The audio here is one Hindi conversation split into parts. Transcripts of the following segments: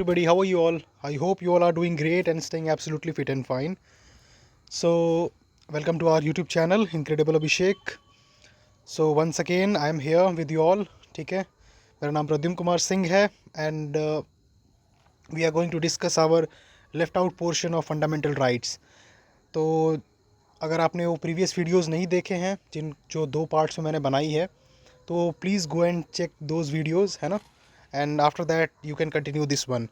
Everybody, how are you all? I hope you all are doing great and staying absolutely fit and fine. So, welcome to our YouTube channel, Incredible Abhishek. So, once again, I am here with you all. ठीक है, मेरा नाम प्रद्युम्न कुमार सिंह है and we are going to discuss our left out portion of fundamental rights. तो अगर आपने वो प्रीवियस वीडियोस नहीं देखे हैं जो दो पार्ट्स में मैंने बनाई है, तो please go and check those videos, है ना. And after that you can continue this one.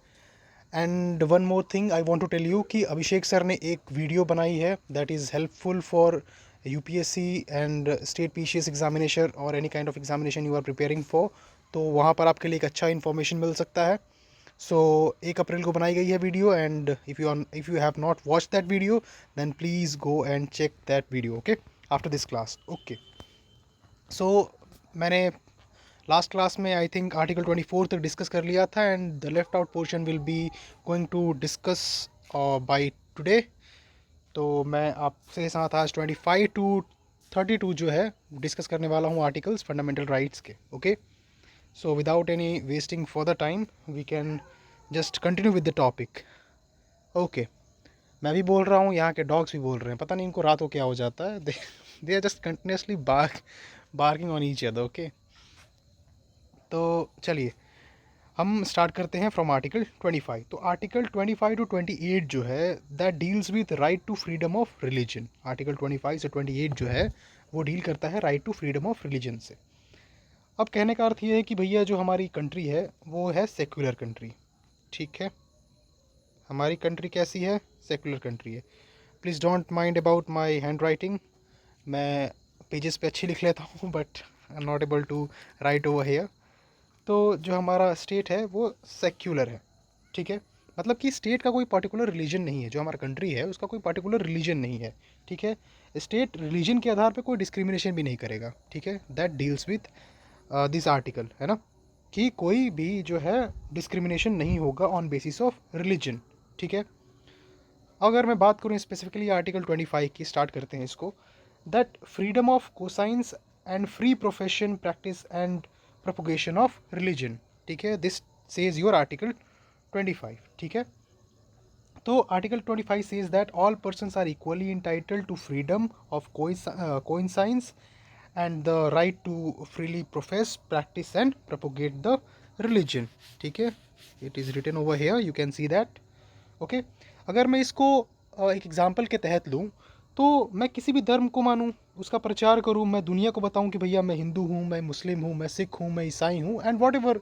And one more thing I want to tell you कि अभिषेक सर ने एक वीडियो बनाई है that is helpful for UPSC and state PCS examination और any kind of examination you are preparing for. तो वहाँ पर आपके लिए एक अच्छा इन्फॉर्मेशन मिल सकता है. सो 1 अप्रैल को बनाई गई है video and if you have not watch that video then please go and check that video, okay, after this class. Okay, so मैंने लास्ट क्लास में आई थिंक आर्टिकल 24 तक डिस्कस कर लिया था and the left out portion will be going to discuss by today. तो मैं आपसे साथ आज 25 टू 32 जो है डिस्कस करने वाला हूँ आर्टिकल्स फंडामेंटल राइट्स के. Okay, so without any wasting for the time we can just continue with the topic. Okay, मैं भी बोल रहा हूँ, यहाँ के डॉग्स भी बोल रहे हैं, पता नहीं इनको रात को क्या हो जाता है. They are just continuously barking on each other. Okay, तो चलिए हम स्टार्ट करते हैं फ्रॉम आर्टिकल 25. तो आर्टिकल 25 टू 28 जो है that deals with right to freedom of religion. Article 25 से 28 जो है वो डील करता है right to freedom of religion से. अब कहने का अर्थ ये है कि भैया जो हमारी कंट्री है वो है सेक्युलर कंट्री. ठीक है, हमारी कंट्री कैसी है? सेक्युलर कंट्री है. Please don't mind about my handwriting. मैं पेजेस पे अच्छी लिख लेता हूँ but I am not able to write over here. तो जो हमारा स्टेट है वो सेक्युलर है. ठीक है, मतलब कि स्टेट का कोई पर्टिकुलर रिलीजन नहीं है. जो हमारा कंट्री है उसका कोई पर्टिकुलर रिलीजन नहीं है. ठीक है, स्टेट रिलीजन के आधार पे कोई डिस्क्रिमिनेशन भी नहीं करेगा. ठीक है, that deals with this article, है ना, कि कोई भी जो है डिस्क्रिमिनेशन नहीं होगा ऑन बेसिस ऑफ रिलीजन. ठीक है, अगर मैं बात करूँ स्पेसिफिकली आर्टिकल 25 की, स्टार्ट करते हैं इसको. That freedom of cosines and free profession practice and propagation of religion. ठीक है, दिस सेज योर आर्टिकल 25. ठीक है, तो article 25 says that all persons are equally entitled to freedom of conscience and the right to freely profess practice and propagate the religion. ठीक है, it is written over here, you can see that. Okay, अगर मैं इसको एक एग्जांपल के तहत लूँ तो मैं किसी भी धर्म को मानूँ, उसका प्रचार करूँ, मैं दुनिया को बताऊँ कि भैया मैं हिंदू हूँ, मैं मुस्लिम हूँ, मैं सिख हूँ, मैं ईसाई हूँ, and whatever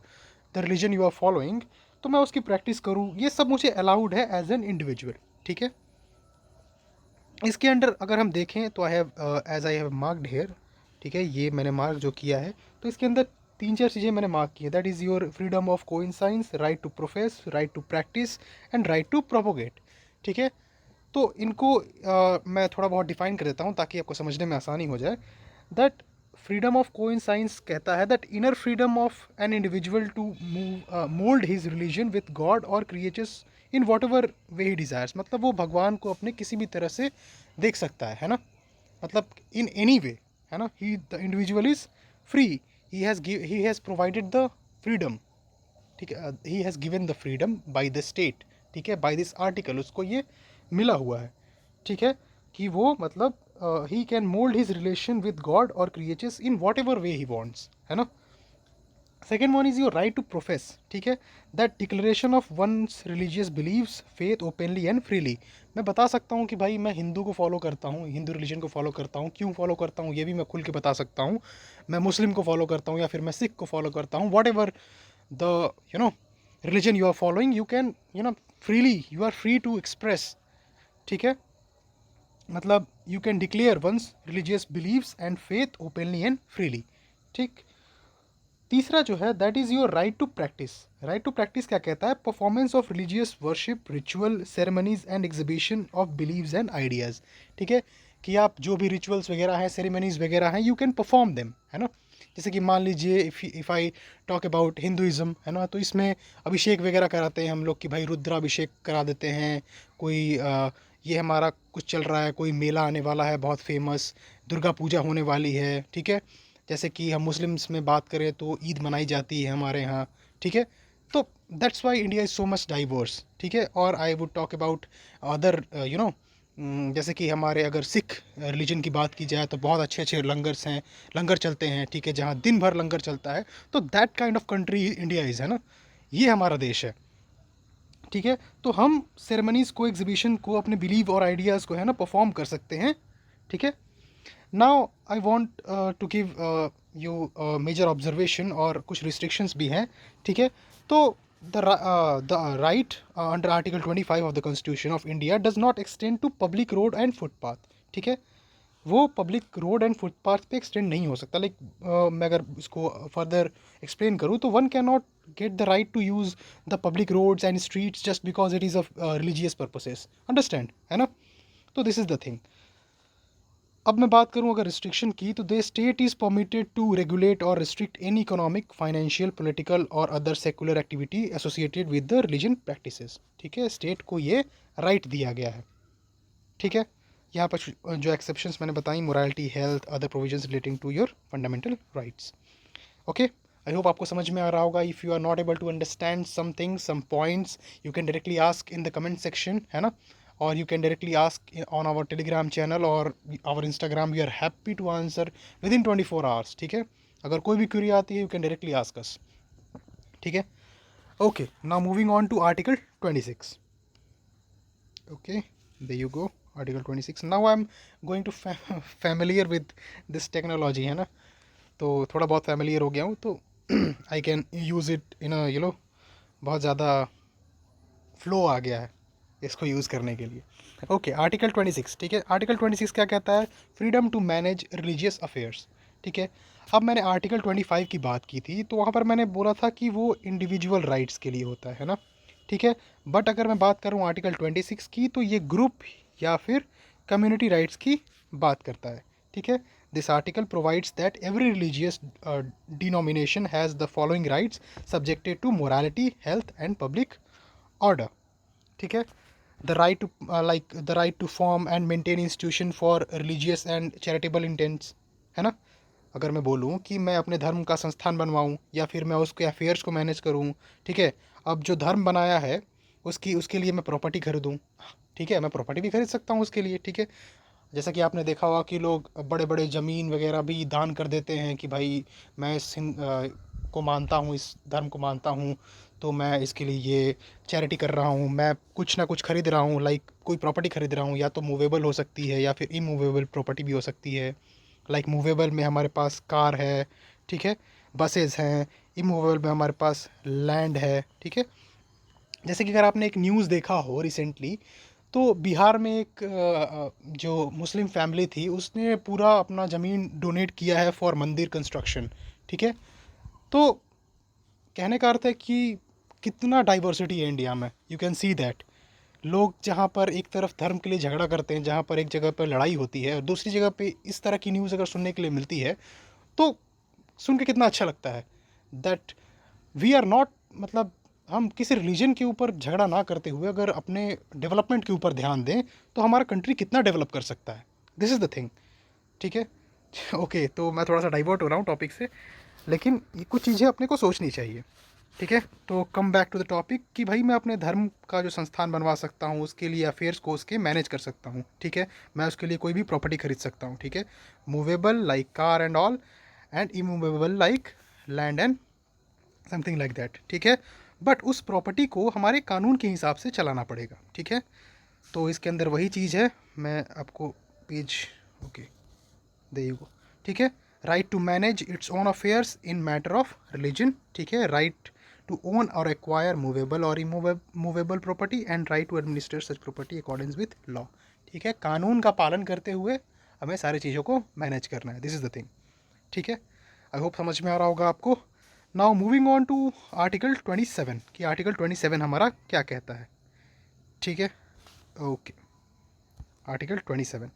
the religion you are following, तो मैं उसकी प्रैक्टिस करूँ, ये सब मुझे अलाउड है एज एन इंडिविजुअल. ठीक है, इसके अंडर अगर हम देखें तो आई हैव मार्क्ड हेयर. ठीक है, ये मैंने मार्क जो किया है, तो इसके अंदर 3-4 चीज़ें मैंने मार्क की है. That is your freedom of conscience, right to profess, right to practice and right to propagate. ठीक है, तो इनको मैं थोड़ा बहुत डिफाइन कर देता हूँ ताकि आपको समझने में आसानी हो जाए. दैट फ्रीडम ऑफ कोइंसाइंस कहता है that inner freedom of an individual to mould his religion with God और creatures in whatever way he desires. मतलब वो भगवान को अपने किसी भी तरह से देख सकता है ना, मतलब इन एनी वे, है ना. He the individual is free, he has provided the freedom. ठीक है, he has given the freedom by the state. ठीक है, बाय दिस आर्टिकल उसको ये मिला हुआ है. ठीक है, कि वो मतलब he can mould his relation with God और creatures in whatever way he wants, है ना. Second one is your right to profess. ठीक है, that declaration of one's religious beliefs faith openly and freely. मैं बता सकता हूँ कि भाई मैं हिंदू को फॉलो करता हूँ, हिंदू रिलीजन को फॉलो करता हूँ, क्यों फॉलो करता हूँ ये भी मैं खुल के बता सकता हूँ. मैं मुस्लिम को फॉलो करता हूँ या फिर मैं सिख को फॉलो करता हूँ, what ever the religion you are following, you can freely, you are free to express. ठीक है, मतलब you can declare one's religious beliefs and faith openly and freely. ठीक, तीसरा जो है that is your right to practice. Right to practice क्या कहता है? Performance of religious worship, ritual, ceremonies and exhibition of believes and ideas. ठीक है, कि आप जो भी रिचुअल्स वगैरह हैं, सेरेमनीज वगैरह हैं, यू कैन परफॉर्म देम, है ना. जैसे कि मान लीजिए if I talk about Hinduism, है ना, तो इसमें अभिषेक वगैरह कराते हैं हम लोग कि भाई रुद्राभिषेक करा देते हैं. कोई ये हमारा कुछ चल रहा है, कोई मेला आने वाला है बहुत फेमस, दुर्गा पूजा होने वाली है. ठीक है, जैसे कि हम मुस्लिम्स में बात करें तो ईद मनाई जाती है हमारे यहाँ. ठीक है, तो that's why India is so much diverse, ठीक है। और I would talk about other जैसे कि हमारे अगर सिख रिलीजन की बात की जाए तो बहुत अच्छे अच्छे लंगर्स हैं, लंगर चलते हैं, ठीक है, जहाँ दिन भर लंगर चलता है। तो that kind of country India is, है ना, ये हमारा देश है, ठीक है। तो हम सेरेमनीज़ को, एग्जीबिशन को, अपने बिलीव और आइडियाज़ को, है ना, परफॉर्म कर सकते हैं, ठीक है। Now I want to give you major observation, और कुछ रिस्ट्रिक्शंस भी हैं, ठीक है। तो the right under article 25 of the constitution of India does not extend to public road and footpath, ठीक है। वो पब्लिक रोड एंड फुटपाथ पे एक्सटेंड नहीं हो सकता। लाइक मैं अगर इसको फर्दर एक्सप्लेन करूँ तो one can not get the right to use the public roads and streets just because it is of religious purposes, understand, है ना। तो दिस इज़ द थिंग। अब मैं बात करूं अगर रिस्ट्रिक्शन की, तो the state is permitted to regulate और restrict any economic, financial, political और other secular activity associated with the religion practices, ठीक है। स्टेट को ये राइट दिया गया है, ठीक है। यहाँ पर जो एक्सेप्शंस मैंने बताई, morality, health, other provisions relating to your fundamental rights, okay. I hope आपको समझ में आ रहा होगा। If you are not able to understand something, some points, you can directly ask in the comment section, है ना। और you can directly ask on our Telegram channel और our Instagram. We are happy to answer within 24 hours, ठीक है। अगर कोई भी क्वेरी आती है, you can directly ask us, ठीक है। Okay, now moving on to article 26, okay, there you go, article 26. now I'm going to familiar with this technology, है ना। तो थोड़ा बहुत फैमिलियर हो गया हूँ, तो I can use it in a बहुत ज़्यादा फ्लो आ गया है इसको यूज़ करने के लिए। ओके, आर्टिकल 26, ठीक है। आर्टिकल 26 क्या कहता है? Freedom to manage religious affairs, ठीक है। अब मैंने आर्टिकल 25 की बात की थी, तो वहाँ पर मैंने बोला था कि वो इंडिविजुअल राइट्स के लिए होता है ना, ठीक है। बट अगर मैं बात करूँ आर्टिकल 26 की, तो ये ग्रुप या फिर कम्युनिटी राइट्स की बात करता है, ठीक है। This article provides that every religious denomination has the following rights subjected to morality, health and public order, ठीक है। The right to the right to form and maintain institution for religious and charitable intents, है ना। अगर मैं बोलूँ कि मैं अपने धर्म का संस्थान बनवाऊँ या फिर मैं उसके अफेयर्स को मैनेज करूँ, ठीक है। अब जो धर्म बनाया है उसके लिए मैं प्रॉपर्टी खरीदूँ, ठीक है, मैं प्रॉपर्टी भी खरीद सकता हूँ उसके लिए, ठीक है। जैसा कि आपने देखा होगा कि लोग बड़े बड़े ज़मीन वगैरह भी दान कर देते हैं कि भाई मैं को मानता हूँ, इस धर्म को मानता हूँ, तो मैं इसके लिए ये चैरिटी कर रहा हूँ, मैं कुछ ना कुछ खरीद रहा हूँ, लाइक कोई प्रॉपर्टी खरीद रहा हूँ, या तो मूवेबल हो सकती है या फिर इमूवेबल प्रॉपर्टी भी हो सकती है। लाइक मूवेबल में हमारे पास कार है, ठीक है, बसेस हैं। इमूवेबल में हमारे पास लैंड है, ठीक है। जैसे कि अगर आपने एक न्यूज़ देखा हो रिसेंटली, तो बिहार में एक जो मुस्लिम फैमिली थी, उसने पूरा अपना ज़मीन डोनेट किया है फॉर मंदिर कंस्ट्रक्शन, ठीक है। तो कहने का अर्थ है कि कितना डाइवर्सिटी है इंडिया में, यू कैन सी दैट। लोग जहाँ पर एक तरफ धर्म के लिए झगड़ा करते हैं, जहाँ पर एक जगह पर लड़ाई होती है, और दूसरी जगह पे इस तरह की न्यूज़ अगर सुनने के लिए मिलती है, तो सुन के कितना अच्छा लगता है दैट वी आर नॉट, मतलब हम किसी रिलीजन के ऊपर झगड़ा ना करते हुए अगर अपने डेवलपमेंट के ऊपर ध्यान दें, तो हमारा कंट्री कितना डेवलप कर सकता है। दिस इज़ द थिंग, ठीक है। ओके, तो मैं थोड़ा सा डाइवर्ट हो रहा हूँ टॉपिक से, लेकिन ये कुछ चीज़ें अपने को सोचनी चाहिए, ठीक है। तो come back to the topic कि भाई मैं अपने धर्म का जो संस्थान बनवा सकता हूँ, उसके लिए अफेयर्स को उसके मैनेज कर सकता हूँ, ठीक है। मैं उसके लिए कोई भी प्रॉपर्टी खरीद सकता हूँ, ठीक है। Movable like car and all, and immovable like land and something like that, ठीक है। बट उस प्रॉपर्टी को हमारे कानून के हिसाब से चलाना पड़ेगा, ठीक है। तो इसके अंदर वही चीज़ है, मैं आपको page, okay, there you go, ठीक है। Right to manage its own affairs in matter of religion, ठीक है। राइट टू ओन और एक्वायर मूवेबल और immovable property, and right to administer such property according with law, ठीक है। कानून का पालन करते हुए हमें सारी चीज़ों को मैनेज करना है, दिस इज़ द थिंग, ठीक है। आई होप समझ में आ रहा होगा आपको। Now moving on to article 27 कि आर्टिकल 27 हमारा क्या कहता है, ठीक है। ओके, आर्टिकल 27,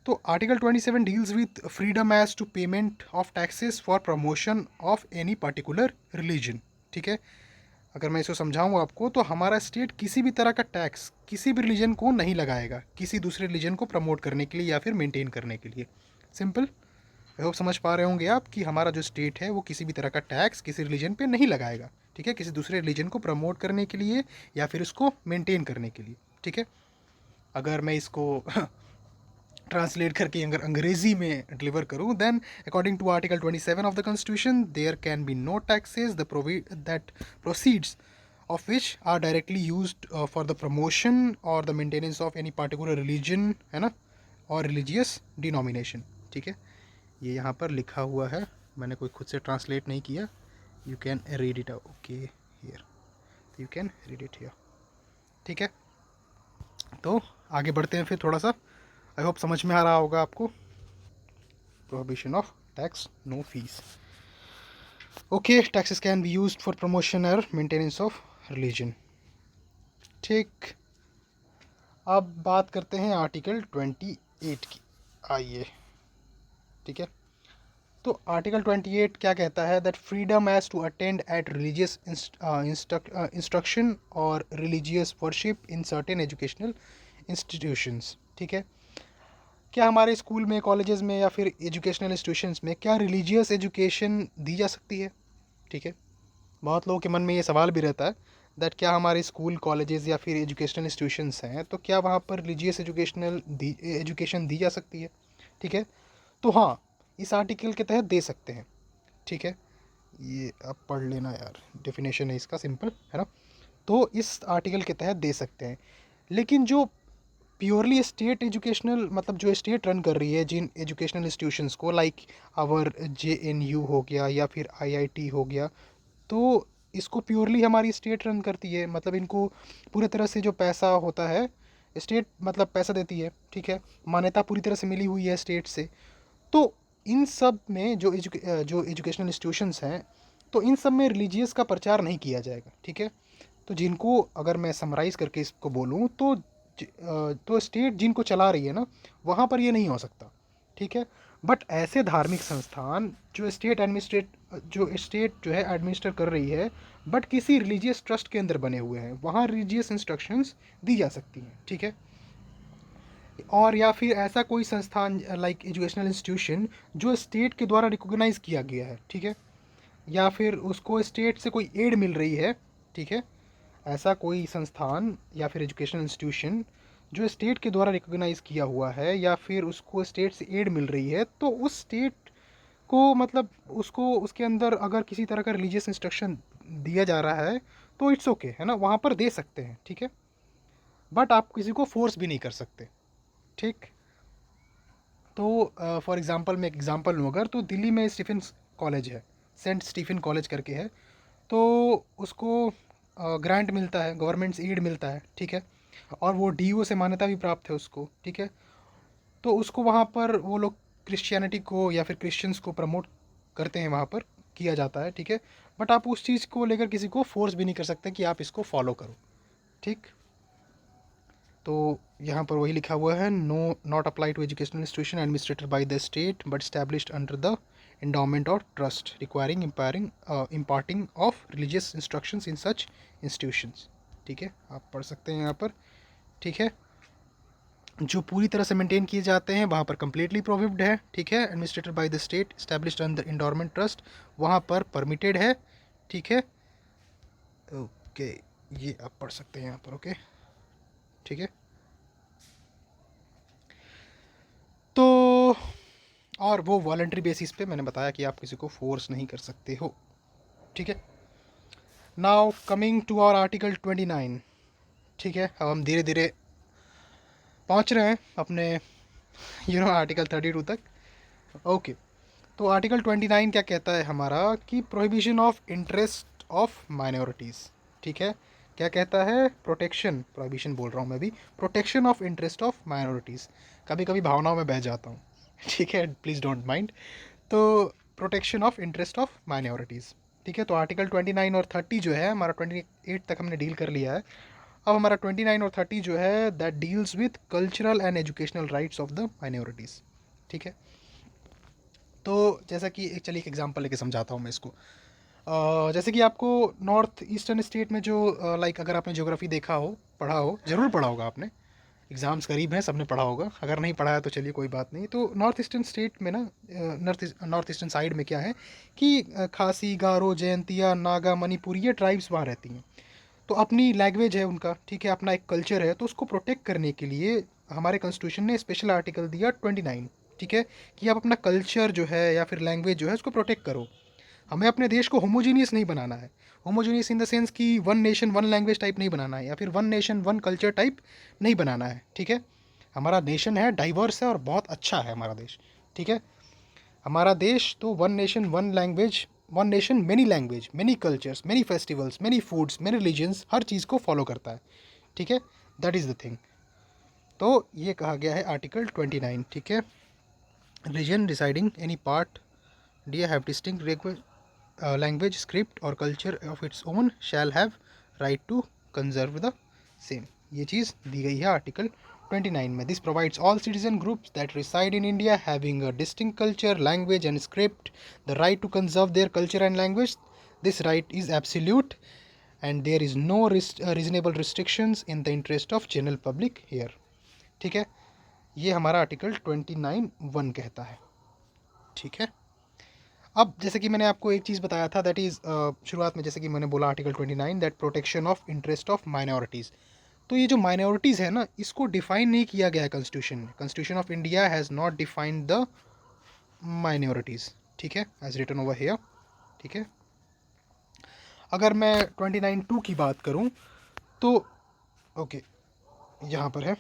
तो article 27 deals with freedom as to payment of taxes for promotion of any particular religion, ठीक है। अगर मैं इसको समझाऊँ आपको, तो हमारा स्टेट किसी भी तरह का टैक्स किसी भी रिलीजन को नहीं लगाएगा किसी दूसरे रिलीजन को प्रमोट करने के लिए या फिर मेंटेन करने के लिए, सिंपल। आई होप समझ पा रहे होंगे आप कि हमारा जो स्टेट है वो किसी भी तरह का टैक्स किसी रिलीजन पे नहीं लगाएगा, ठीक है, किसी दूसरे रिलीजन को प्रमोट करने के लिए या फिर उसको मेंटेन करने के लिए, ठीक है। अगर मैं इसको ट्रांसलेट करके अगर अंग्रेजी में डिलीवर करूं, then according to article 27 of the constitution there can be no taxes that proceeds of which are directly used for the promotion or the maintenance of any particular religion, है ना, और religious denomination, ठीक है। ये यहाँ पर लिखा हुआ है, मैंने कोई खुद से ट्रांसलेट नहीं किया। You can read it okay here, you can read it here, ठीक है। तो आगे बढ़ते हैं फिर थोड़ा सा, आई होप समझ में आ रहा होगा आपको। Prohibition of tax, no fees. Okay, taxes can be used for promotion और मेंटेनेंस ऑफ रिलीजन, ठीक। अब बात करते हैं आर्टिकल 28 की, आइए, ठीक है। तो आर्टिकल 28 क्या कहता है, that freedom as to attend at religious instruction और religious worship in certain educational institutions, ठीक है। क्या हमारे स्कूल में, कॉलेजेस में या फिर एजुकेशनल इंस्टीट्यूशंस में क्या रिलीजियस एजुकेशन दी जा सकती है, ठीक है। बहुत लोगों के मन में ये सवाल भी रहता है दैट क्या हमारे स्कूल, कॉलेजेस या फिर एजुकेशनल इंस्टीट्यूशंस हैं तो क्या वहाँ पर रिलीजियस एजुकेशन दी जा सकती है, ठीक है। तो हाँ, इस आर्टिकल के तहत दे सकते हैं, ठीक है। ये आप पढ़ लेना यार, डेफिनेशन है इसका, सिंपल है ना। तो इस आर्टिकल के तहत दे सकते हैं, लेकिन जो प्योरली स्टेट एजुकेशनल, मतलब जो स्टेट रन कर रही है जिन एजुकेशनल इंस्टीट्यूशंस को, लाइक आवर JNU हो गया या फिर IIT हो गया, तो इसको प्योरली हमारी स्टेट रन करती है, मतलब इनको पूरी तरह से जो पैसा होता है स्टेट मतलब पैसा देती है, ठीक है। मान्यता पूरी तरह से मिली हुई है स्टेट से। तो इन सब में जो एजुकेशनल इंस्टीट्यूशंस हैं, तो इन सब में रिलीजियस का प्रचार नहीं किया जाएगा, ठीक है। तो जिनको, अगर मैं समराइज़ करके इसको बोलूँ तो स्टेट जिनको चला रही है ना, वहाँ पर ये नहीं हो सकता, ठीक है। बट ऐसे धार्मिक संस्थान जो स्टेट जो है एडमिनिस्टर कर रही है, बट किसी रिलीजियस ट्रस्ट के अंदर बने हुए हैं, वहाँ रिलीजियस इंस्ट्रक्शंस दी जा सकती हैं, ठीक है। और या फिर ऐसा कोई संस्थान लाइक एजुकेशनल इंस्टीट्यूशन जो स्टेट के द्वारा रिकॉग्नाइज किया गया है, ठीक है, या फिर उसको स्टेट से कोई एड मिल रही है, ठीक है। ऐसा कोई संस्थान या फिर एजुकेशनल इंस्टीट्यूशन जो स्टेट के द्वारा रिकॉग्नाइज किया हुआ है या फिर उसको स्टेट से एड मिल रही है, तो उस स्टेट को, मतलब उसको, उसके अंदर अगर किसी तरह का रिलीजियस इंस्ट्रक्शन दिया जा रहा है तो इट्स ओके, है ना, वहाँ पर दे सकते हैं, ठीक है। बट आप किसी को फोर्स भी नहीं कर सकते, ठीक। तो फॉर एग्ज़ाम्पल मैं एक एग्ज़ाम्पल लूँ अगर, तो दिल्ली में स्टीफन कॉलेज है, सेंट स्टीफन कॉलेज करके है, तो उसको ग्रांट मिलता है, गवर्नमेंट से एड मिलता है, ठीक है। और वो DO से मान्यता भी प्राप्त है उसको, ठीक है। तो उसको वहाँ पर वो लोग क्रिश्चियनिटी को या फिर क्रिश्चियंस को प्रमोट करते हैं, वहाँ पर किया जाता है, ठीक है। बट आप उस चीज़ को लेकर किसी को फोर्स भी नहीं कर सकते कि आप इसको फॉलो करो, ठीक। तो यहाँ पर वही लिखा हुआ है, no not apply to educational institution administered by the state but established under the endowment or trust requiring imparting of religious instructions in such institutions, ठीक है। आप पढ़ सकते हैं यहाँ पर, ठीक है। जो पूरी तरह से मेंटेन किए जाते हैं वहाँ पर कम्प्लीटली प्रोहिबिटेड है, ठीक है। Administrated by the state established under endowment trust, वहाँ पर परमिटेड है, ठीक है। ओके, ये आप पढ़ सकते हैं यहाँ पर, ओके, ठीक है। तो और वो वॉलंटरी बेसिस पे, मैंने बताया कि आप किसी को फोर्स नहीं कर सकते हो, ठीक है। Now coming to our article 29, ठीक है। अब हम धीरे धीरे पहुंच रहे हैं अपने आर्टिकल 32 तक, ओके। तो आर्टिकल 29 क्या कहता है हमारा, कि prohibition of interest of minorities, ठीक है। क्या कहता है, प्रोटेक्शन, प्रोहिबिशन बोल रहा हूँ मैं भी, protection of interest of minorities, कभी कभी भावनाओं में बह जाता हूँ, ठीक है, प्लीज़ डोंट माइंड। तो protection of interest of minorities, ठीक है। तो आर्टिकल 29 और 30 जो है हमारा, 28 तक हमने डील कर लिया है। अब हमारा 29 और 30 जो है that deals with cultural and educational rights of the minorities, ठीक है। तो जैसा कि चलिए एक एग्जांपल लेके समझाता हूँ मैं इसको। जैसे कि आपको नॉर्थ ईस्टर्न स्टेट में जो लाइक अगर आपने ज्योग्राफी देखा हो, पढ़ा हो, ज़रूर पढ़ा होगा आपने, एग्ज़ाम्स करीब हैं, सबने पढ़ा होगा, अगर नहीं पढ़ा है तो चलिए कोई बात नहीं। तो नॉर्थ ईस्टर्न स्टेट में ना, नॉर्थ ईस्टर्न साइड में क्या है कि खासी, गारो, जयंतिया, नागा, मणिपुरी, ये ट्राइब्स वहाँ रहती हैं। तो अपनी लैंग्वेज है उनका, ठीक है, अपना एक कल्चर है, तो उसको प्रोटेक्ट करने के लिए हमारे कॉन्स्टिट्यूशन ने स्पेशल आर्टिकल दिया 29, ठीक है, कि आप अपना कल्चर जो है या फिर लैंग्वेज जो है उसको प्रोटेक्ट करो। हमें अपने देश को होमोजीनियस नहीं बनाना है। होमोजीनियस इन द सेंस कि one nation one language type नहीं बनाना है, या फिर one nation one culture type नहीं बनाना है, ठीक है। हमारा नेशन है, डाइवर्स है और बहुत अच्छा है हमारा देश, ठीक है। हमारा देश तो one nation one language, one nation many language, many cultures, many festivals, many foods, many religions, हर चीज़ को फॉलो करता है, ठीक है। That is the thing. तो ये कहा गया है आर्टिकल 29, ठीक है। Region deciding any part the have distinct language, script or culture of its own shall have right to conserve the same। ये चीज़ दी गई है आर्टिकल 29 में। This provides all citizen groups that reside in India having a distinct culture, language and script the right to conserve their culture and language. This right is absolute and there is no reasonable restrictions in the interest of general public here, ठीक है। ये हमारा आर्टिकल 29(1) कहता है, ठीक है। अब जैसे कि मैंने आपको एक चीज़ बताया था, दैट इज़ शुरुआत में जैसे कि मैंने बोला article 29 that protection of interest of minorities. तो ये जो माइनॉरिटीज़ है ना, इसको डिफाइन नहीं किया गया है कॉन्स्टिट्यूशन में। Constitution of India has not defined the minorities, ठीक है, एज रिटन ओवर हियर, ठीक है। अगर मैं 29(2) की बात करूँ तो ओके, यहाँ पर है।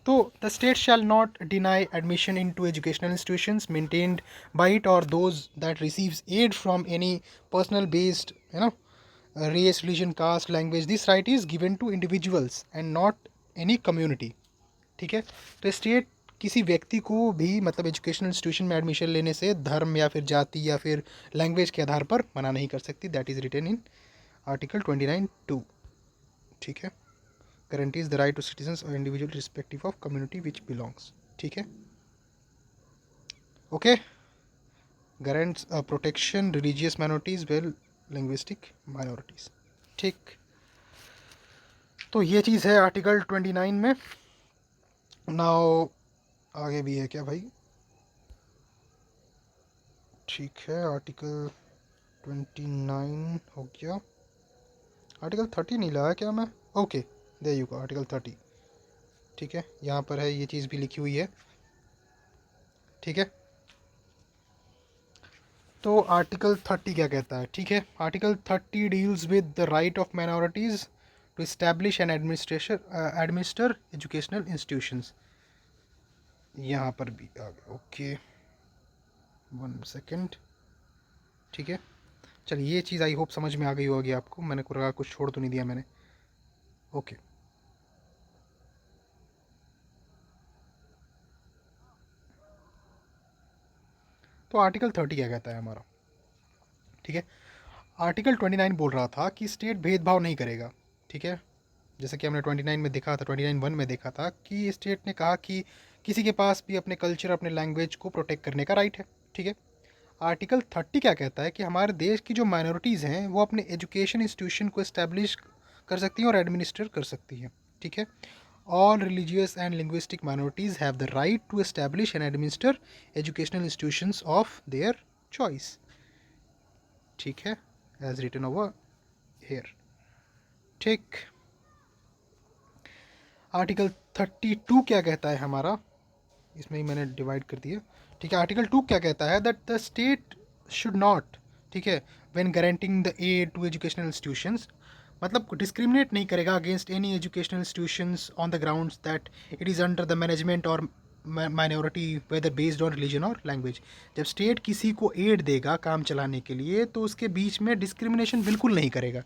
तो the state shall not deny admission into educational institutions maintained by it और those that receives aid from any personal based race, religion, caste, language। This right is given to individuals and not any community, ठीक है। तो स्टेट किसी व्यक्ति को भी मतलब एजुकेशनल इंस्टीट्यूशन में एडमिशन लेने से धर्म या फिर जाति या फिर लैंग्वेज के आधार पर मना नहीं कर सकती। That is written in article 29(2), ठीक है। guarantees the right to citizens or individual irrespective of community which belongs, ठीक है। Okay, guarantees protection religious minorities well linguistic minorities, ठीक। तो ये चीज़ है आर्टिकल 29 में। नाउ आगे भी है क्या भाई? ठीक है, आर्टिकल 29 हो गया। आर्टिकल 30 नहीं लाया क्या मैं? Okay, there you go, article 30, ठीक है। यहाँ पर है, ये चीज़ भी लिखी हुई है, ठीक है। तो आर्टिकल 30 क्या कहता है, ठीक है। Article 30 deals with the right of minorities to establish and administer educational institutions. यहाँ पर भी आ गया, ओके, 1 सेकेंड, ठीक है। चलिए, ये चीज़ आई होप समझ में आ गई होगी आपको, मैंने कुछ छोड़ तो नहीं दिया मैंने, ओके। तो आर्टिकल 30 क्या कहता है हमारा, ठीक है। आर्टिकल 29 बोल रहा था कि स्टेट भेदभाव नहीं करेगा, ठीक है। जैसे कि हमने 29 में देखा था, 29(1) में देखा था कि स्टेट ने कहा कि किसी के पास भी अपने कल्चर, अपने लैंग्वेज को प्रोटेक्ट करने का राइट है, ठीक है। आर्टिकल 30 क्या कहता है कि हमारे देश की जो माइनॉरिटीज़ हैं वो अपने एजुकेशन इंस्टीट्यूशन को इस्टेब्लिश कर सकती हैं और एडमिनिस्टर कर सकती हैं, ठीक है। All religious and linguistic minorities have the right to establish and administer educational institutions of their choice, ठीक है, एज रिटन ओवर हेयर, ठीक। आर्टिकल 32 क्या कहता है हमारा, इसमें ही मैंने डिवाइड कर दिया, ठीक है। आर्टिकल 2 क्या कहता है that the state should not, ठीक है, when granting the aid to educational institutions, मतलब डिस्क्रिमिनेट नहीं करेगा against any educational institutions on the grounds that it is under the management और minority whether based on religion और लैंग्वेज। जब स्टेट किसी को एड देगा काम चलाने के लिए तो उसके बीच में डिस्क्रिमिनेशन बिल्कुल नहीं करेगा,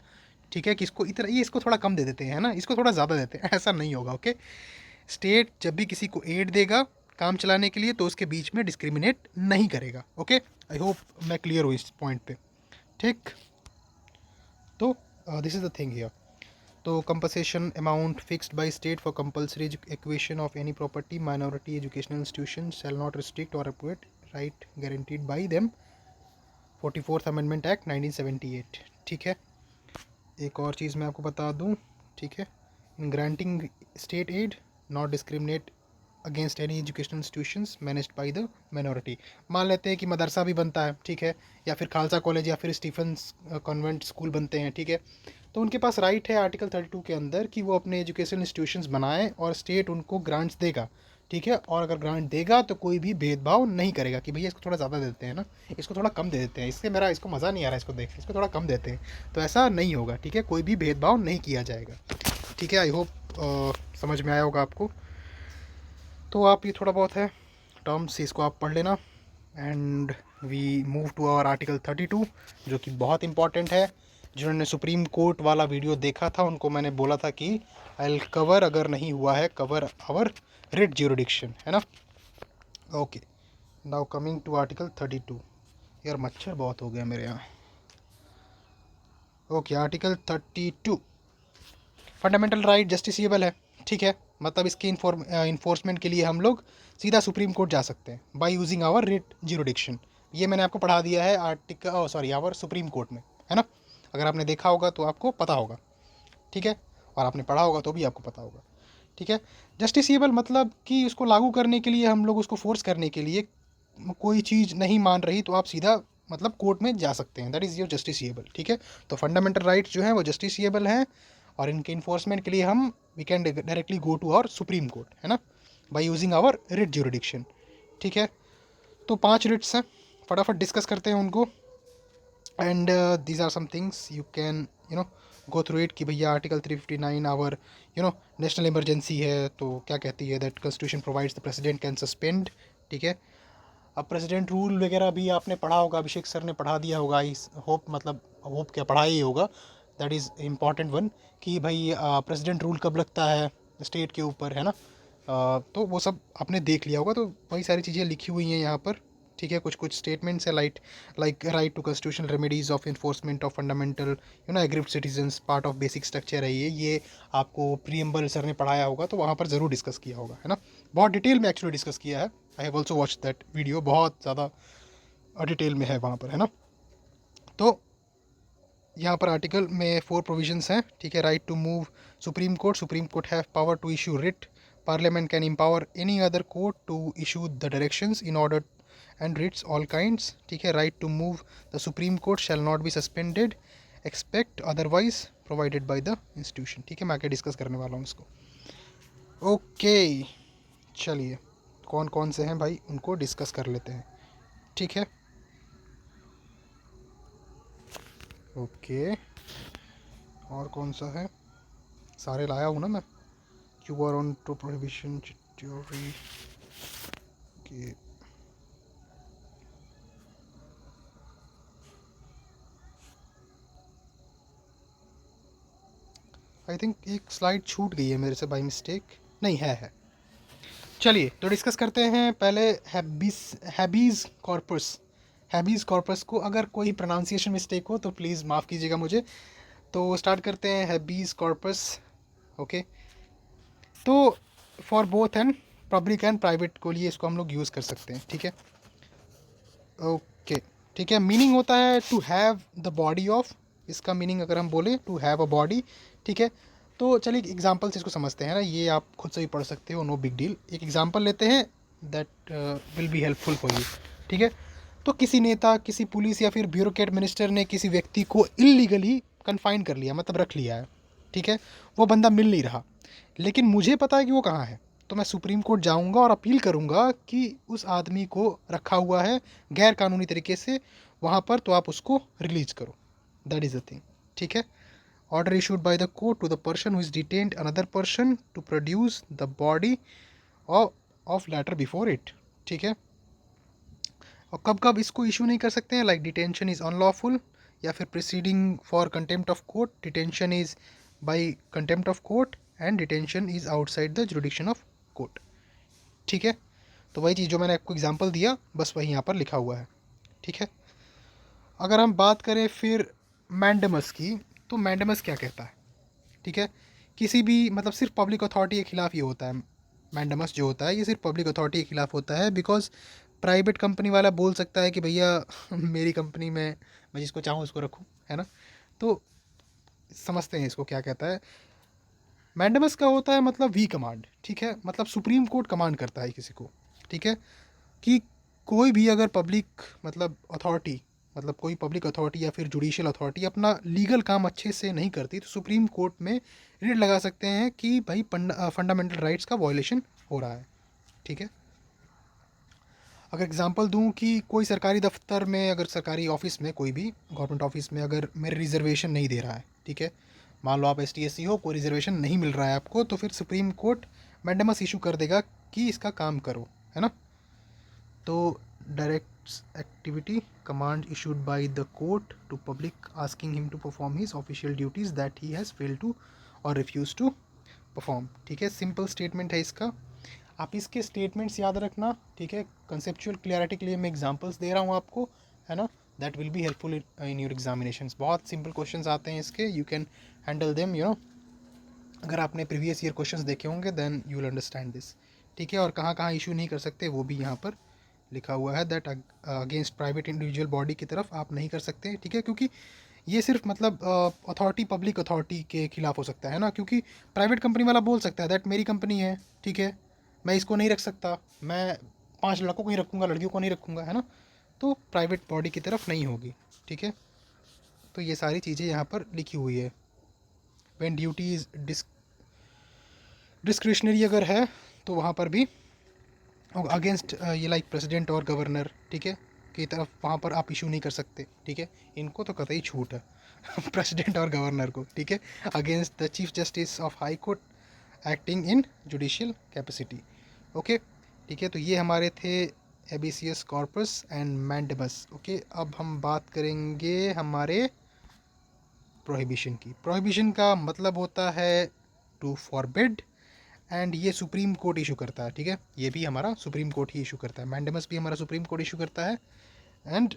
ठीक है। कि इसको इतना, ये इसको थोड़ा कम दे देते हैं, है ना, इसको थोड़ा ज़्यादा देते हैं, ऐसा नहीं होगा, ओके। स्टेट जब भी किसी को एड देगा काम चलाने के लिए तो उसके बीच में डिस्क्रिमिनेट नहीं करेगा, ओके। आई होप मैं क्लियर हूँ इस पॉइंट पे, ठीक। तो this is the thing here. तो compensation amount fixed by state for compulsory acquisition of any property minority educational institution shall not restrict और abrogate right guaranteed by them 44th amendment act 1978, ठीक है। एक और चीज़ मैं आपको बता दूं, ठीक है। In granting state aid not discriminate against any educational institutions managed by the minority. मान लेते हैं कि मदरसा भी बनता है, ठीक है, या फिर खालसा कॉलेज या फिर स्टीफन्स कॉन्वेंट स्कूल बनते हैं, ठीक है, तो उनके पास राइट है आर्टिकल 32 के अंदर कि वो अपने एजुकेशनल इंस्टीट्यूशंस बनाएं और स्टेट उनको ग्रांट्स देगा, ठीक है, और अगर ग्रांट देगा तो कोई भी भेदभाव नहीं करेगा कि भैया इसको थोड़ा ज़्यादा देते हैं ना, इसको थोड़ा कम दे देते हैं, इसको मज़ा नहीं आ रहा है इसको देख, इसको थोड़ा कम देते हैं, तो ऐसा नहीं होगा, ठीक है, कोई भी भेदभाव नहीं किया जाएगा, ठीक है। आई होप समझ में आया होगा आपको। तो आप ये थोड़ा बहुत है टर्म्स, इसको आप पढ़ लेना। And we move to our article 32 जो कि बहुत इंपॉर्टेंट है। जिन्होंने सुप्रीम कोर्ट वाला वीडियो देखा था उनको मैंने बोला था कि आई विल कवर, अगर नहीं हुआ है, कवर आवर रिट ज्यूरिडिक्शन, है ना। Okay, now coming to article 32। यार मच्छर बहुत हो गया मेरे यहाँ। Okay, article 32 fundamental right justiciable है, ठीक है, मतलब इसकी इन्फोर्समेंट के लिए हम लोग सीधा सुप्रीम कोर्ट जा सकते हैं by using our writ jurisdiction. ये मैंने आपको पढ़ा दिया है article sorry our supreme court में, है ना। अगर आपने देखा होगा तो आपको पता होगा, ठीक है, और आपने पढ़ा होगा तो भी आपको पता होगा, ठीक है। जस्टिसिएबल मतलब कि उसको लागू करने के लिए हम लोग उसको फोर्स करने के लिए कोई चीज़ नहीं मान रही तो आप सीधा मतलब कोर्ट में जा सकते हैं, दैट इज़ योर जस्टिसिएबल, ठीक है। तो फंडामेंटल राइट्स जो हैं वो जस्टिसिएबल हैं और इनके इन्फोर्समेंट के लिए हम we can directly go to our supreme court, है ना, by using our writ jurisdiction, ठीक है। तो 5 रिट्स हैं, फटाफट डिस्कस करते हैं उनको। And these are some things you can go through it कि भैया आर्टिकल 359 आवर नेशनल इमरजेंसी है तो क्या कहती है, that constitution provides the president can suspend, ठीक है। अब प्रेसिडेंट रूल वगैरह भी आपने पढ़ा होगा, अभिषेक सर ने पढ़ा दिया होगा, इस होप क्या पढ़ा ही होगा, दैट इज़ इम्पॉर्टेंट वन कि भाई प्रेसिडेंट रूल कब लगता है स्टेट के ऊपर, है ना। तो वो सब आपने देख लिया होगा, तो वही सारी चीज़ें लिखी हुई हैं यहाँ पर, ठीक है। कुछ कुछ स्टेटमेंट्स है like right to constitutional remedies of enforcement of fundamental aggrieved citizens part of basic structure है ये आपको प्रीएम्बल सर ने पढ़ाया होगा तो वहाँ पर ज़रूर डिस्कस किया होगा, है ना। बहुत डिटेल में एक्चुअली डिस्कस किया है, I have also watch that video, बहुत ज़्यादा डिटेल में है वहाँ पर, है ना। तो यहाँ पर आर्टिकल में 4 प्रोविजंस हैं, ठीक है। Right to move supreme court have power to issue writ, parliament can empower any other court to issue the directions in order and writs all kinds, ठीक है। Right to move the supreme court shall not be suspended expect otherwise provided by the institution, ठीक है। मैं आगे डिस्कस करने वाला हूँ इसको। ओके, चलिए कौन कौन से हैं भाई उनको डिस्कस कर लेते हैं, ठीक है। ओके, और कौन सा है, सारे लाया हूँ ना मैं। You are on to prohibition theory के आई थिंक एक स्लाइड छूट गई है मेरे से बाई मिस्टेक, नहीं है। चलिए तो डिस्कस करते हैं पहले हैबीज कॉर्पस। हैबीज कॉर्पस को अगर कोई प्रोनाउंसिएशन मिस्टेक हो तो प्लीज़ माफ़ कीजिएगा मुझे। तो स्टार्ट करते हैं हैबीज कॉर्पस। ओके, तो for both and public and private को लिए इसको हम लोग यूज़ कर सकते हैं, ठीक है। ओके, ठीक है। मीनिंग होता है to have the body of, इसका मीनिंग अगर हम बोले टू हैव अ बॉडी, ठीक है। तो चलिए एग्जांपल से इसको समझते हैं ना, ये आप खुद से भी पढ़ सकते हो, नो बिग डील। एक एग्जांपल लेते हैं that will be helpful for you, ठीक है। तो किसी नेता, किसी पुलिस या फिर ब्यूरोक्रेट मिनिस्टर ने किसी व्यक्ति को इलीगली कन्फाइन कर लिया, मतलब रख लिया है, ठीक है। वो बंदा मिल नहीं रहा, लेकिन मुझे पता है कि वो कहाँ है, तो मैं सुप्रीम कोर्ट जाऊंगा और अपील करूंगा कि उस आदमी को रखा हुआ है गैर कानूनी तरीके से वहाँ पर, तो आप उसको रिलीज करो, दैट इज़ द थिंग, ठीक है। Order issued by the court to the person who is detained another person to produce the body of latter before it, ठीक है। और कब कब इसको इशू नहीं कर सकते हैं, लाइक डिटेंशन इज़ अनलॉफुल, या फिर proceeding for contempt of court, detention is by contempt of court and detention is outside the jurisdiction of court, ठीक है। तो वही चीज़ जो मैंने आपको एग्जांपल दिया बस वही यहाँ पर लिखा हुआ है, ठीक है। अगर हम बात करें फिर मैंडेमस की, तो मैंडेमस क्या कहता है, ठीक है। किसी भी मतलब सिर्फ पब्लिक अथॉरिटी के खिलाफ ये होता है, मैंडेमस जो होता है ये सिर्फ पब्लिक अथॉरिटी के खिलाफ होता है, बिकॉज प्राइवेट कंपनी वाला बोल सकता है कि भैया मेरी कंपनी में मैं जिसको चाहूँ उसको रखूँ, है ना। तो समझते हैं इसको क्या कहता है। मैंडेमस का होता है मतलब वी कमांड, ठीक है, मतलब सुप्रीम कोर्ट कमांड करता है किसी को, ठीक है, कि कोई भी अगर पब्लिक मतलब अथॉरिटी, मतलब कोई पब्लिक अथॉरिटी या फिर जुडिशियल अथॉरिटी अपना लीगल काम अच्छे से नहीं करती तो सुप्रीम कोर्ट में रिट लगा सकते हैं कि भाई फंडामेंटल राइट्स का वायलेशन हो रहा है, ठीक है। अगर एग्जांपल दूं कि कोई सरकारी दफ्तर में, अगर सरकारी ऑफिस में, कोई भी गवर्नमेंट ऑफिस में अगर मेरे रिजर्वेशन नहीं दे रहा है, ठीक है, मान लो आप ST SC हो, कोई रिजर्वेशन नहीं मिल रहा है आपको, तो फिर सुप्रीम कोर्ट मैंडेमस इशू कर देगा कि इसका काम करो, है ना। तो directs activity command issued by the court to public asking him to perform his official duties that he has failed to और रिफ्यूज टू परफॉर्म, ठीक है। सिंपल स्टेटमेंट है इसका, आप इसके स्टेटमेंट्स याद रखना, ठीक है। कंसेप्चुअल क्लियरिटी के लिए मैं एग्जांपल्स दे रहा हूँ आपको, है ना, that will be helpful in your examinations. बहुत सिंपल क्वेश्चंस आते हैं इसके, you can handle them, you know. अगर आपने प्रीवियस ईयर क्वेश्चंस देखे होंगे then you will understand this, ठीक है। और कहाँ कहाँ इशू नहीं कर सकते वो भी यहाँ पर लिखा हुआ है, that against private individual body की तरफ आप नहीं कर सकते, ठीक है, क्योंकि ये सिर्फ मतलब अथॉरिटी, पब्लिक अथॉरिटी के खिलाफ हो सकता है ना, क्योंकि प्राइवेट कंपनी वाला बोल सकता है दैट मेरी कंपनी है, ठीक है, मैं इसको नहीं रख सकता, मैं 5 लड़कों को ही रखूँगा, लड़कियों को नहीं रखूँगा, है ना, तो प्राइवेट बॉडी की तरफ नहीं होगी, ठीक है। तो ये सारी चीज़ें यहाँ पर लिखी हुई है। व्हेन ड्यूटी इज डिस्क्रिशनरी अगर है तो वहाँ पर भी अगेंस्ट ये लाइक प्रेसिडेंट और गवर्नर, ठीक है, की तरफ वहाँ पर आप इशू नहीं कर सकते, ठीक है, इनको तो कतई छूट है प्रेसिडेंट और गवर्नर को, ठीक है, against the chief justice of high court acting in judicial capacity, okay, ठीक है। तो ये हमारे थे एबीसियस कॉर्पस एंड मैंडेमस, ओके। अब हम बात करेंगे हमारे प्रोहिबिशन की। प्रोहिबिशन का मतलब होता है टू फॉरबिड, एंड ये सुप्रीम कोर्ट इशू करता है, ठीक है, ये भी हमारा सुप्रीम कोर्ट ही इशू करता है, मैंडेमस भी हमारा सुप्रीम कोर्ट इशू करता है एंड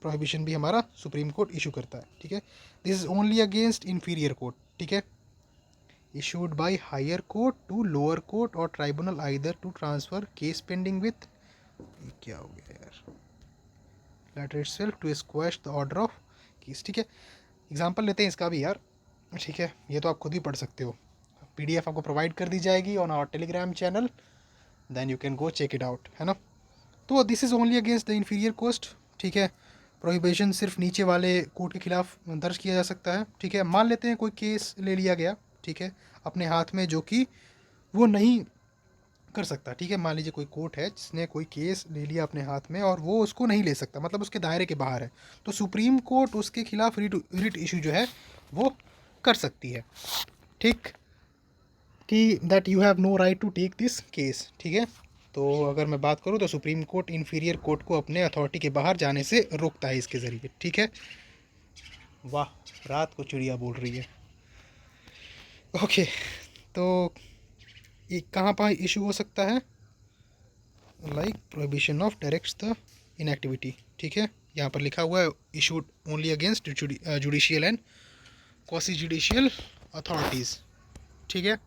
प्रोहिबिशन भी हमारा सुप्रीम कोर्ट इशू करता है, ठीक है। This is only against inferior court, ठीक है, issued by higher court to lower court और tribunal either to transfer case pending with, क्या हो गया यार, latter itself to squash the order of case, ठीक है। एग्जांपल लेते हैं इसका भी यार, ठीक है, ये तो आप खुद ही पढ़ सकते हो, PDF आपको प्रोवाइड कर दी जाएगी on our Telegram channel, then you can go check it out, है ना। तो this is only against the inferior courts, ठीक है। प्रोहिबिशन सिर्फ नीचे वाले कोर्ट के खिलाफ दर्ज किया जा सकता है, ठीक है। मान लेते हैं कोई केस ले लिया गया, ठीक है, अपने हाथ में, जो कि वो नहीं कर सकता, ठीक है। मान लीजिए कोई कोर्ट है जिसने कोई केस ले लिया अपने हाथ में और वो उसको नहीं ले सकता, मतलब उसके दायरे के बाहर है, तो सुप्रीम कोर्ट उसके खिलाफ रिट इशू जो है वो कर सकती है, ठीक, कि that you have no right to take this case, ठीक है। तो अगर मैं बात करूँ तो सुप्रीम कोर्ट इन्फीरियर कोर्ट को अपने अथॉरिटी के बाहर जाने से रोकता है इसके ज़रिए, ठीक है। वाह, रात को चिड़िया बोल रही है, ओके। तो ये कहाँ पर इशू हो सकता है, like prohibition of directs the inactivity, ठीक है, यहाँ पर लिखा हुआ है issued only against judicial and quasi judicial authorities, ठीक है।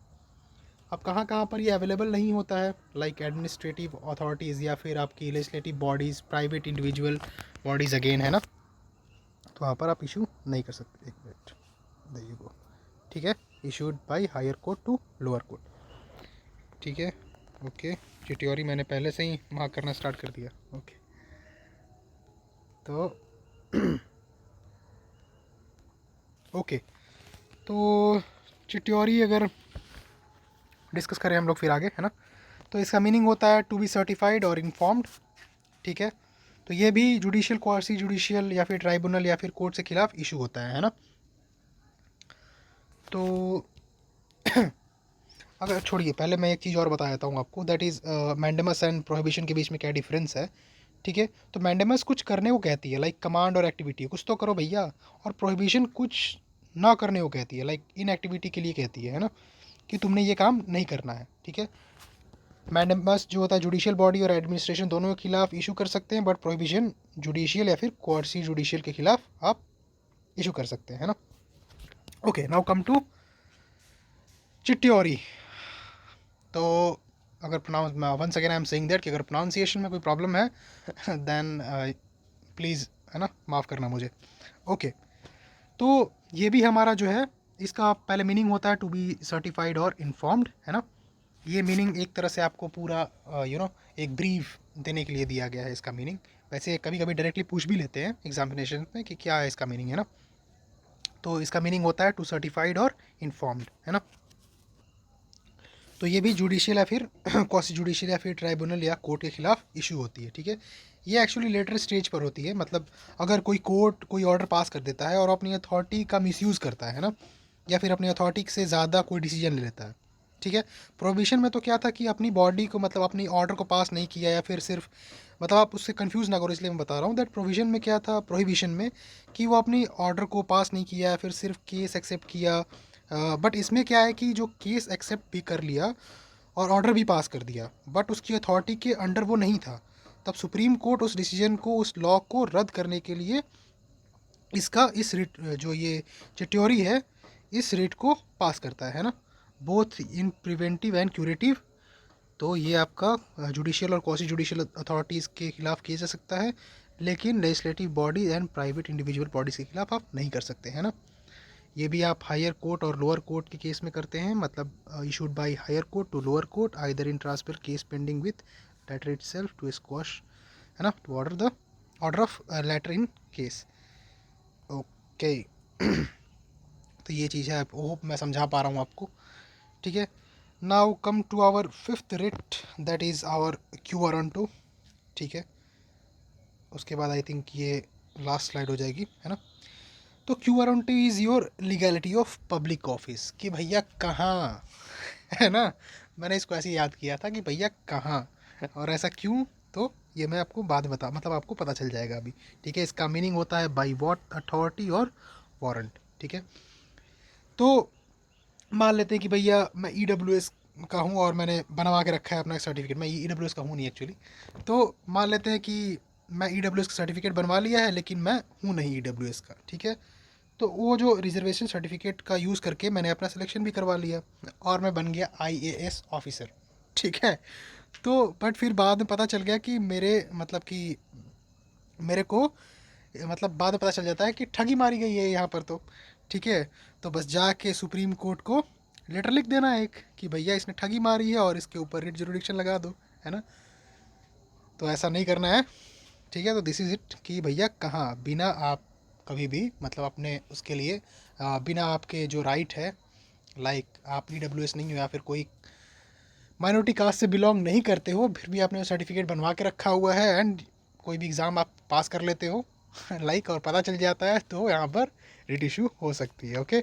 अब कहाँ कहाँ पर ये अवेलेबल नहीं होता है, लाइक एडमिनिस्ट्रेटिव अथॉरिटीज़ या फिर आपकी legislative bodies, private individual bodies again, है ना, तो वहाँ पर आप इशू नहीं कर सकते। एक मिनट, देयर यू गो, ठीक है, issued by higher court to lower court, ठीक है, ओके। चिट्योरी मैंने पहले से ही मार्क करना स्टार्ट कर दिया, ओके। तो ओके, तो चिट्योरी अगर डिस्कस करें हम लोग फिर आगे, है ना, तो इसका मीनिंग होता है टू बी सर्टिफाइड और इन्फॉर्म्ड, ठीक है। तो ये भी जुडिशियल, क्वासी जुडिशियल या फिर ट्राइब्यूनल या फिर कोर्ट से खिलाफ इशू होता है ना। तो अगर छोड़िए, पहले मैं एक चीज़ और बता देता हूँ आपको, that is mandamus and prohibition के बीच में क्या डिफरेंस है, ठीक है। तो मैंडेमस कुछ करने को कहती है, लाइक कमांड और एक्टिविटी, कुछ तो करो भैया, और प्रोहिबिशन कुछ ना करने को कहती है, लाइक इन एक्टिविटी के लिए कहती है ना, कि तुमने ये काम नहीं करना है, ठीक है। मैंडेमस जो होता है जुडिशियल बॉडी और एडमिनिस्ट्रेशन दोनों के खिलाफ इशू कर सकते हैं, बट प्रोहिबिशन जुडिशियल या फिर क्वासी जुडिशियल के खिलाफ आप इशू कर सकते हैं, है ना। Okay, now come to certiorari. तो अगर pronounce, once again I am saying that कि अगर प्रोनाउंसिएशन में कोई प्रॉब्लम है देन प्लीज़, है ना, माफ़ करना मुझे, ओके। तो ये भी हमारा जो है इसका पहले मीनिंग होता है टू बी सर्टिफाइड और इन्फॉर्म्ड, है ना। ये मीनिंग एक तरह से आपको पूरा एक ब्रीफ देने के लिए दिया गया है इसका मीनिंग। वैसे कभी कभी डायरेक्टली पूछ भी लेते हैं एग्जामिनेशन में कि क्या है इसका मीनिंग, है ना। तो इसका मीनिंग होता है टू सर्टिफाइड और इन्फॉर्म्ड, है ना। तो ये भी जुडिशियल या फिर क्वासी जुडिशियल या फिर ट्राइब्यूनल या कोर्ट के खिलाफ इशू होती है, ठीक है। ये एक्चुअली लेटर स्टेज पर होती है, मतलब अगर कोई कोर्ट कोई ऑर्डर पास कर देता है और अपनी अथॉरिटी का मिसयूज़ करता है ना, या फिर अपनी अथॉरिटी से ज़्यादा कोई डिसीजन ले लेता है, ठीक है। प्रोविशन में तो क्या था कि अपनी बॉडी को, मतलब अपनी ऑर्डर को पास नहीं किया, या फिर सिर्फ, मतलब आप उससे कंफ्यूज ना करो इसलिए मैं बता रहा हूँ दैट प्रोविजन में क्या था, प्रोहिबिशन में, कि वो अपनी ऑर्डर को पास नहीं किया या फिर सिर्फ केस एक्सेप्ट किया। बट इसमें क्या है कि जो केस एक्सेप्ट भी कर लिया और ऑर्डर भी पास कर दिया, बट उसकी अथॉरिटी के अंडर वो नहीं था, तब सुप्रीम कोर्ट उस डिसीजन को, उस लॉ को रद्द करने के लिए इसका इस रिट, जो ये चिट्योरी है, इस रिट को पास करता है ना, both in preventive and curative. तो ये आपका जुडिशियल और क्वासी जुडिशियल अथॉरिटीज़ के खिलाफ किया जा सकता है, लेकिन legislative body and private individual bodies के खिलाफ आप नहीं कर सकते, हैं ना। ये भी आप हायर कोर्ट और लोअर कोर्ट के केस में करते हैं, मतलब issued by higher court to lower court either in transfer case pending with latter itself to squash, है ना, to order of latter in case. Okay. तो ये चीज़ है, होप मैं समझा पा रहा हूँ आपको, ठीक है। Now come to our fifth writ, that is our quo warranto, ठीक है। उसके बाद आई थिंक ये लास्ट स्लाइड हो जाएगी, है ना। तो quo warranty is your legality of public office, कि भैया कहाँ, है ना। मैंने इसको ऐसे याद किया था कि भैया कहाँ, और ऐसा क्यों, तो ये मैं आपको बाद में मतलब आपको पता चल जाएगा अभी, ठीक है। इसका मीनिंग होता है बाई वॉट अथॉरिटी और वारंट, ठीक है। तो मान लेते हैं कि भैया मैं EWS का हूँ और मैंने बनवा के रखा है अपना सर्टिफिकेट, मैं EWS का हूँ नहीं एक्चुअली। तो मान लेते हैं कि मैं EWS का सर्टिफिकेट बनवा लिया है, लेकिन मैं हूँ नहीं EWS का, ठीक है। तो वो जो रिजर्वेशन सर्टिफिकेट का यूज़ करके मैंने अपना सिलेक्शन भी करवा लिया और मैं बन गया IAS ऑफिसर, ठीक है। तो बट फिर बाद में पता चल गया कि मेरे को, मतलब बाद में पता चल जाता है कि ठगी मारी गई है यहाँ पर, तो ठीक है। तो बस जाके सुप्रीम कोर्ट को लेटर लिख देना है एक, कि भैया इसने ठगी मारी है और इसके ऊपर रिट जुरिडिक्शन लगा दो, है ना। तो ऐसा नहीं करना है, ठीक है। तो दिस इज़ इट, कि भैया कहाँ बिना आप कभी भी, मतलब अपने उसके लिए बिना आपके जो राइट है, लाइक आप EWS नहीं हो या फिर कोई माइनॉरिटी कास्ट से बिलोंग नहीं करते हो, फिर भी आपने सर्टिफिकेट बनवा के रखा हुआ है एंड कोई भी एग्ज़ाम आप पास कर लेते हो लाइक, और पता चल जाता है, तो यहाँ पर रिट इशू हो सकती है, ओके।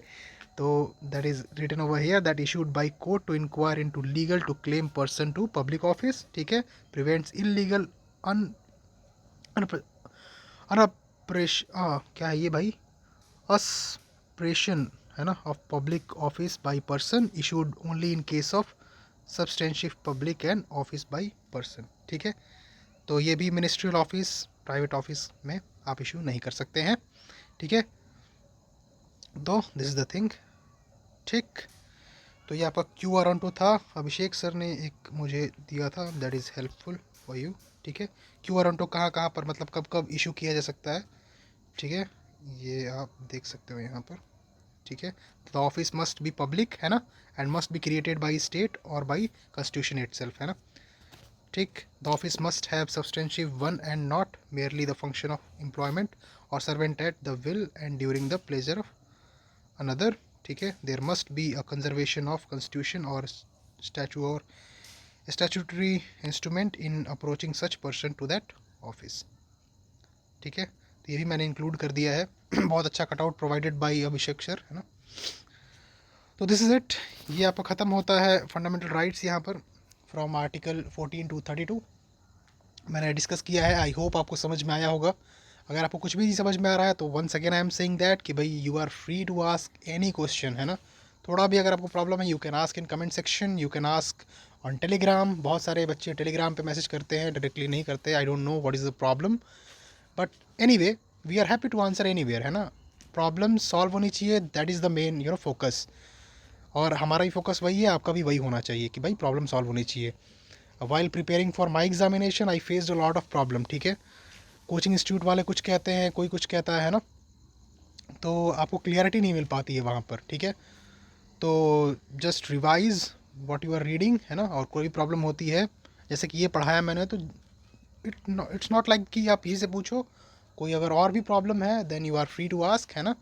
तो that is written over here that issued by court to inquire into legal to claim person to public office, ठीक है, प्रिवेंट्स इलीगल अन अनप्रेश क्या है ये भाई, अस्प्रेशन, है ना, of public office by person issued only in case of substantive public and office by person, ठीक है। तो ये भी मिनिस्ट्रियल ऑफिस, प्राइवेट ऑफिस में आप इशू नहीं कर सकते हैं, ठीक है। तो दिस इज़ द थिंग, ठीक। तो ये आपका क्यू आर ऑन टू था, अभिषेक सर ने एक मुझे दिया था, that is helpful for you, ठीक है। क्यू आर ऑन टू कहाँ कहाँ पर, मतलब कब कब इशू किया जा सकता है, ठीक है, ये आप देख सकते हो यहाँ पर, ठीक है। The office must be public, है ना, and must be created by state और बाई कॉन्स्टिट्यूशन इटसेल्फ, है ना, ठीक। The office must have substantive one and not merely the function of employment और servant at the will and during the pleasure of another, ठीक है। There must be a conservation of constitution और स्टैचू और statutory instrument in approaching such person to that office, ठीक है। तो ये भी मैंने इंक्लूड कर दिया है बहुत अच्छा cutout provided by Abhishek sir, है ना। तो दिस इज़ इट, ये आपका ख़त्म होता है फंडामेंटल राइट्स यहाँ पर फ्रॉम आर्टिकल 14 टू 32 मैंने डिस्कस किया है। आई होप आपको समझ में आया होगा। अगर आपको कुछ भी नहीं समझ में आ रहा है तो once again I am saying that कि भाई you are free to ask any question, है ना। थोड़ा भी अगर आपको प्रॉब्लम है, you can ask in comment section, you can ask on telegram. बहुत सारे बच्चे टेलीग्राम पे मैसेज करते हैं, डायरेक्टली नहीं करते। I don't know what is the problem, but anyway we are happy to answer anywhere, है ना। प्रॉब्लम सॉल्व होनी चाहिए, that is the main focus. और हमारा भी फोकस वही है, आपका भी वही होना चाहिए कि भाई प्रॉब्लम सॉल्व होनी चाहिए। While preparing for my examination I faced a lot of problem, ठीक है। कोचिंग इंस्टीट्यूट वाले कुछ कहते हैं, कोई कुछ कहता है ना। तो आपको क्लियरिटी नहीं मिल पाती है वहाँ पर, ठीक है। तो just revise what you are reading, है ना। और कोई प्रॉब्लम होती है, जैसे कि ये पढ़ाया मैंने, तो इट्स नॉट लाइक कि आप यहीं से पूछो, कोई अगर और भी प्रॉब्लम है then you are free to ask, है ना।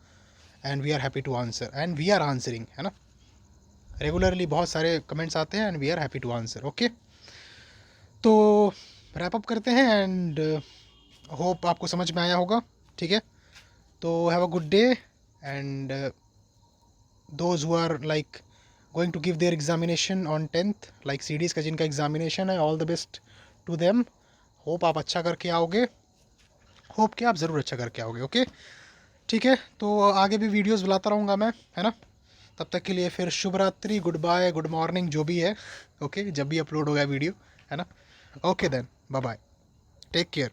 And we are happy to answer and we are answering, है ना। रेगुलरली बहुत सारे कमेंट्स आते हैं and we are happy to answer. Okay, तो रैप अप करते हैं एंड होप आपको समझ में आया होगा, ठीक है। तो have a good day and those who are like going to give their examination on 10th, like CDS का जिनका एग्जामिनेशन है, all the best to them. Hope आप अच्छा करके आओगे, होप कि आप ज़रूर अच्छा करके आओगे। ओके, ठीक है। तो आगे भी वीडियोस बुलाता रहूँगा मैं, है ना। तब तक के लिए फिर शुभ रात्रि, गुड बाय, गुड मॉर्निंग, जो भी है। ओके, जब भी अपलोड होगा वीडियो, है ना। Okay then, bye bye, take care.